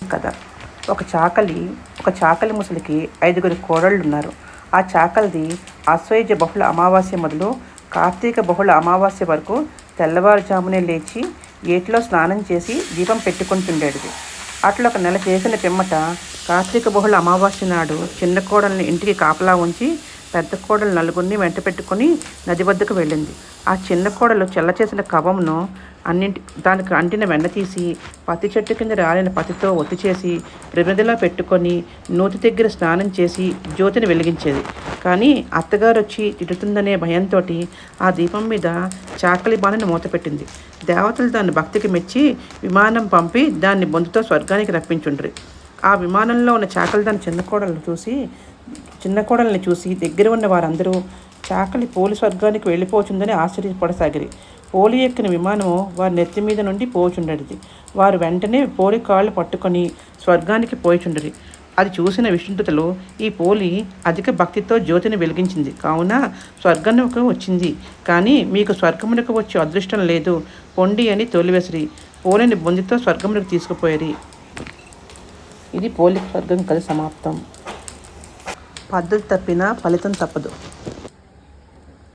కథ. ఒక చాకలి ముసలికి 5గురు కోడళ్ళున్నారు. ఆ చాకలిది ఆశ్వయుజ బహుళ అమావాస్య మొదలు కార్తీక బహుళ అమావాస్య వరకు తెల్లవారుజామునే లేచి ఏటిలో స్నానం చేసి దీపం పెట్టుకుంటుండేది. అట్లా ఒక నెల చేసిన పిమ్మట కార్తీక బహుళ అమావాస్య నాడు చిన్న కోడల్ని ఇంటికి కాపలా ఉంచి పెద్ద కోడలు నలుగురిని వెంట పెట్టుకుని నది వద్దకు వెళ్ళింది. ఆ చిన్న కోడలు చెల్ల చేసిన కవ్వమును దానికి అంటిన వెన్న తీసి పత్తి చెట్టు కింద రాలిన పత్తితో ఒత్తి చేసి ప్రమిదలా పెట్టుకొని నూతి దగ్గర స్నానం చేసి జ్యోతిని వెలిగించేది. కానీ అత్తగారు వచ్చి తిడుతుందనే భయంతో ఆ దీపం మీద చాకలి బాణను మూతపెట్టింది. దేవతలు దాన్ని భక్తికి మెచ్చి విమానం పంపి దాన్ని బొందుతో స్వర్గానికి రప్పించుండ్రి. ఆ విమానంలో ఉన్న చాకలి దాని చిన్న కోడల్ని చూసి దగ్గర ఉన్న వారందరూ చాకలి పోలి స్వర్గానికి వెళ్ళిపోతుందని ఆశ్చర్యపడసాగిరి. పోలి ఎక్కిన విమానము వారి నెత్తి మీద నుండి పోచుండేది. వారు వెంటనే పోలి కాళ్ళు పట్టుకొని స్వర్గానికి పోయిచుండరి. అది చూసిన విష్ణుదూతలు, ఈ పోలి అధిక భక్తితో జ్యోతిని వెలిగించింది కావున స్వర్గమునకు వచ్చింది, కానీ మీకు స్వర్గమునకు వచ్చే అదృష్టం లేదు, పొండి అని తోలివేసిరి. పోలిని బొందితో స్వర్గమునకు తీసుకుపోయిరి. ఇది పోలి స్వర్గం కథ సమాప్తం. పద్ధతి తప్పినా ఫలితం తప్పదు.